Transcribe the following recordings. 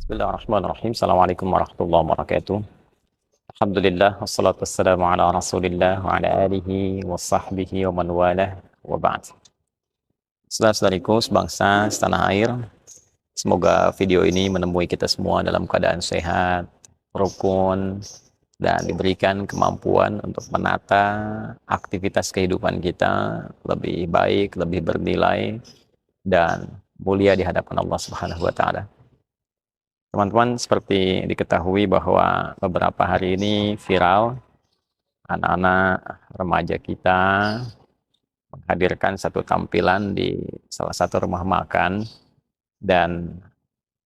Bismillahirrahmanirrahim. Assalamualaikum warahmatullahi wabarakatuh. Alhamdulillah, wassalatu wassalamu ala rasulillah wa ala alihi wa sahbihi wa man walah wa ba'd. Saudara-saudariku sebangsa setanah air, semoga video ini menemui kita semua dalam keadaan sehat, rukun, dan diberikan kemampuan untuk menata aktivitas kehidupan kita lebih baik, lebih bernilai, dan mulia di hadapan Allah Subhanahu wa Ta'ala. Teman-teman, seperti diketahui bahwa beberapa hari ini viral anak-anak remaja kita menghadirkan satu tampilan di salah satu rumah makan dan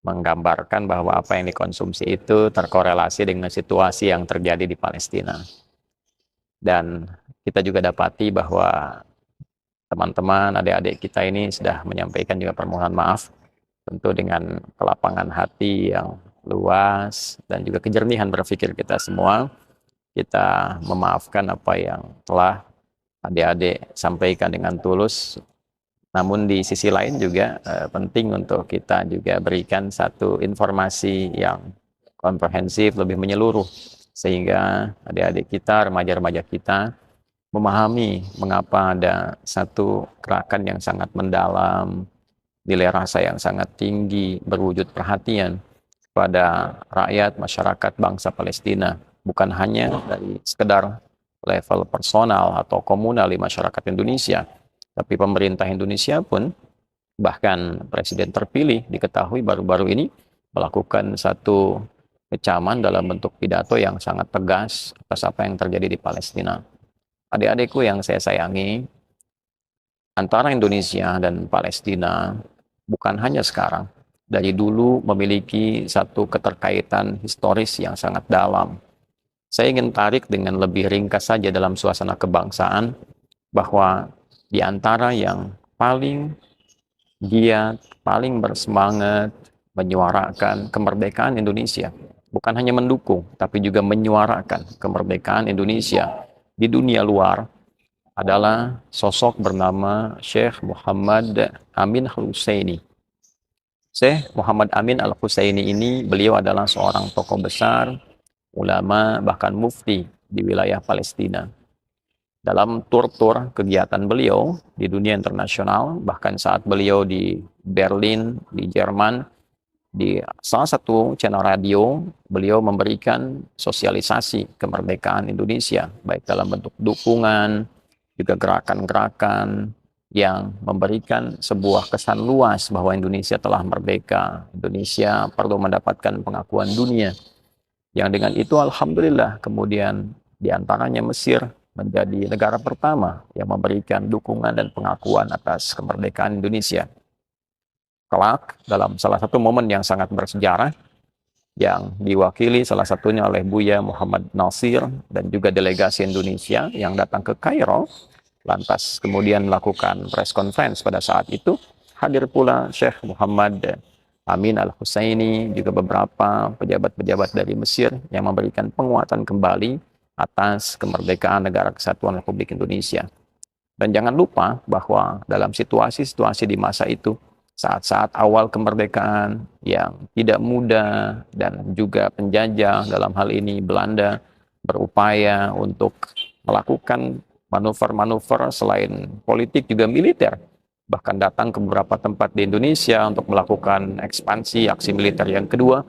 menggambarkan bahwa apa yang dikonsumsi itu terkorelasi dengan situasi yang terjadi di Palestina. Dan kita juga dapati bahwa teman-teman, adik-adik kita ini sudah menyampaikan juga permohonan maaf, tentu dengan kelapangan hati yang luas dan juga kejernihan berpikir kita semua. Kita memaafkan apa yang telah adik-adik sampaikan dengan tulus. Namun di sisi lain juga penting untuk kita juga berikan satu informasi yang komprehensif, lebih menyeluruh, sehingga adik-adik kita, remaja-remaja kita memahami mengapa ada satu gerakan yang sangat mendalam, nilai rasa yang sangat tinggi, berwujud perhatian pada rakyat, masyarakat, bangsa Palestina. Bukan hanya dari sekedar level personal atau komunal di masyarakat Indonesia, tapi pemerintah Indonesia pun, bahkan Presiden terpilih diketahui baru-baru ini melakukan satu kecaman dalam bentuk pidato yang sangat tegas atas apa yang terjadi di Palestina. Adik-adikku yang saya sayangi, antara Indonesia dan Palestina bukan hanya sekarang, dari dulu memiliki satu keterkaitan historis yang sangat dalam. Saya ingin tarik dengan lebih ringkas saja dalam suasana kebangsaan, bahwa di antara yang paling giat, paling bersemangat menyuarakan kemerdekaan Indonesia, bukan hanya mendukung, tapi juga menyuarakan kemerdekaan Indonesia di dunia luar, adalah sosok bernama Syekh Muhammad Amin Al-Husseini. Syekh Muhammad Amin Al-Husseini ini, beliau adalah seorang tokoh besar, ulama, bahkan mufti di wilayah Palestina. Dalam tur-tur kegiatan beliau di dunia internasional, bahkan saat beliau di Berlin, di Jerman, di salah satu channel radio, beliau memberikan sosialisasi kemerdekaan Indonesia, baik dalam bentuk dukungan, juga gerakan-gerakan yang memberikan sebuah kesan luas bahwa Indonesia telah merdeka, Indonesia perlu mendapatkan pengakuan dunia. Yang dengan itu alhamdulillah kemudian diantaranya Mesir menjadi negara pertama yang memberikan dukungan dan pengakuan atas kemerdekaan Indonesia. Kelak dalam salah satu momen yang sangat bersejarah, yang diwakili salah satunya oleh Buya Muhammad Nasir dan juga delegasi Indonesia yang datang ke Kairo, lantas kemudian melakukan press conference pada saat itu, hadir pula Syekh Muhammad Amin Al-Husseini, juga beberapa pejabat-pejabat dari Mesir yang memberikan penguatan kembali atas kemerdekaan Negara Kesatuan Republik Indonesia. Dan jangan lupa bahwa dalam situasi-situasi di masa itu, saat-saat awal kemerdekaan yang tidak mudah dan juga penjajah, dalam hal ini Belanda, berupaya untuk melakukan manuver-manuver selain politik juga militer, bahkan datang ke beberapa tempat di Indonesia untuk melakukan ekspansi aksi militer yang kedua.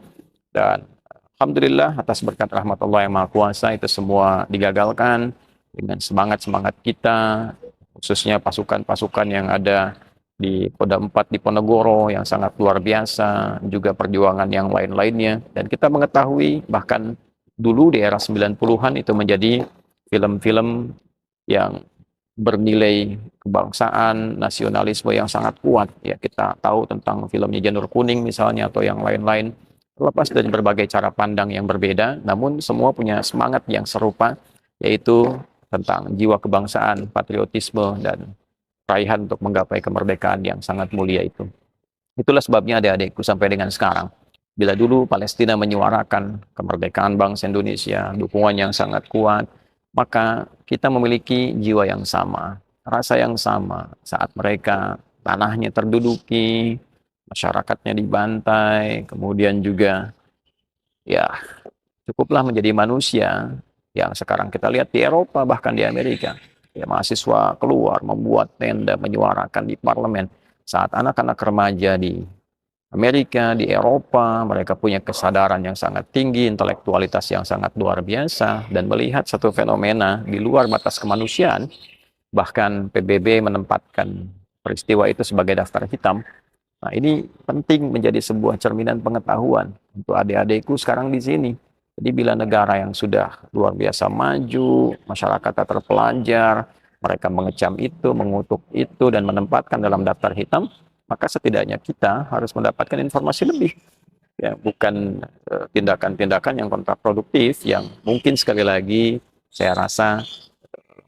Dan alhamdulillah atas berkat rahmat Allah yang Maha Kuasa, itu semua digagalkan dengan semangat-semangat kita, khususnya pasukan-pasukan yang ada di Kodam 4 di Ponorogo yang sangat luar biasa, juga perjuangan yang lain-lainnya. Dan kita mengetahui bahkan dulu di era 90-an itu menjadi film-film yang bernilai kebangsaan, nasionalisme yang sangat kuat. Ya, kita tahu tentang filmnya Janur Kuning misalnya, atau yang lain-lain. Lepas dari berbagai cara pandang yang berbeda, namun semua punya semangat yang serupa, yaitu tentang jiwa kebangsaan, patriotisme, dan raihan untuk menggapai kemerdekaan yang sangat mulia itu. Itulah sebabnya adik-adikku sampai dengan sekarang, bila dulu Palestina menyuarakan kemerdekaan bangsa Indonesia, dukungan yang sangat kuat, maka kita memiliki jiwa yang sama, rasa yang sama saat mereka tanahnya terduduki, masyarakatnya dibantai, kemudian juga ya cukuplah menjadi manusia yang sekarang kita lihat di Eropa, bahkan di Amerika. Ya, mahasiswa keluar membuat tenda menyuarakan di parlemen. Saat anak-anak remaja di Amerika, di Eropa, mereka punya kesadaran yang sangat tinggi, intelektualitas yang sangat luar biasa, dan melihat satu fenomena di luar batas kemanusiaan. Bahkan PBB menempatkan peristiwa itu sebagai daftar hitam. Nah, ini penting menjadi sebuah cerminan pengetahuan untuk adik-adikku sekarang di sini. Jadi bila negara yang sudah luar biasa maju, masyarakat terpelajar, mereka mengecam itu, mengutuk itu, dan menempatkan dalam daftar hitam, maka setidaknya kita harus mendapatkan informasi lebih. Ya, bukan tindakan-tindakan yang kontraproduktif, yang mungkin sekali lagi saya rasa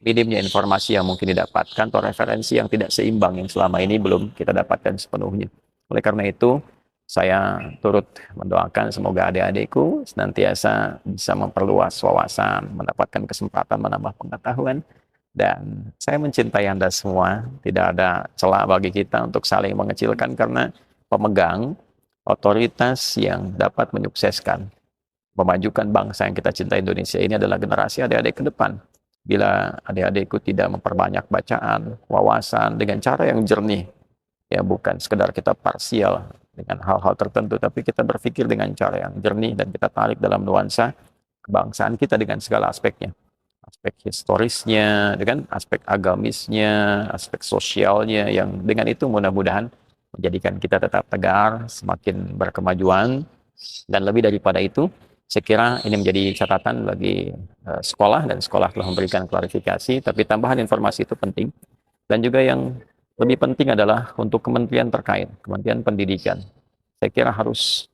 minimnya informasi yang mungkin didapatkan atau referensi yang tidak seimbang yang selama ini belum kita dapatkan sepenuhnya. Oleh karena itu, saya turut mendoakan semoga adik-adikku senantiasa bisa memperluas wawasan, mendapatkan kesempatan menambah pengetahuan, dan saya mencintai Anda semua. Tidak ada celah bagi kita untuk saling mengecilkan karena pemegang otoritas yang dapat menyukseskan, memajukan bangsa yang kita cintai Indonesia ini adalah generasi adik-adik ke depan. Bila adik-adikku tidak memperbanyak bacaan, wawasan dengan cara yang jernih, ya bukan sekedar kita parsial dengan hal-hal tertentu, tapi kita berpikir dengan cara yang jernih dan kita tarik dalam nuansa kebangsaan kita dengan segala aspeknya. Aspek historisnya, dengan aspek agamisnya, aspek sosialnya, yang dengan itu mudah-mudahan menjadikan kita tetap tegar, semakin berkemajuan, dan lebih daripada itu, saya kira ini menjadi catatan bagi sekolah, dan sekolah telah memberikan klarifikasi, tapi tambahan informasi itu penting. Dan juga yang lebih penting adalah untuk kementerian terkait, Kementerian Pendidikan. Saya kira harus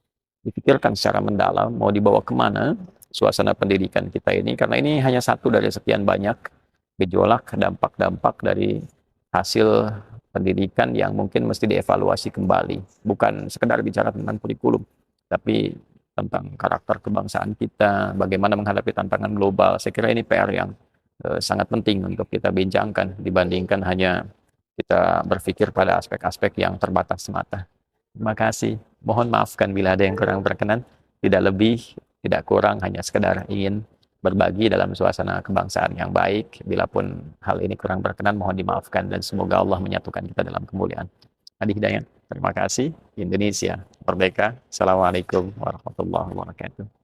dipikirkan secara mendalam, mau dibawa kemana suasana pendidikan kita ini, karena ini hanya satu dari sekian banyak gejolak, dampak-dampak dari hasil pendidikan yang mungkin mesti dievaluasi kembali. Bukan sekedar bicara tentang kurikulum, tapi tentang karakter kebangsaan kita, bagaimana menghadapi tantangan global. Saya kira ini PR yang sangat penting untuk kita bincangkan dibandingkan hanya kita berpikir pada aspek-aspek yang terbatas semata. Terima kasih. Mohon maafkan bila ada yang kurang berkenan. Tidak lebih, tidak kurang, hanya sekedar ingin berbagi dalam suasana kebangsaan yang baik. Bila pun hal ini kurang berkenan, mohon dimaafkan, dan semoga Allah menyatukan kita dalam kemuliaan. Adi Hidayat, terima kasih. Indonesia merdeka. Assalamualaikum warahmatullahi wabarakatuh.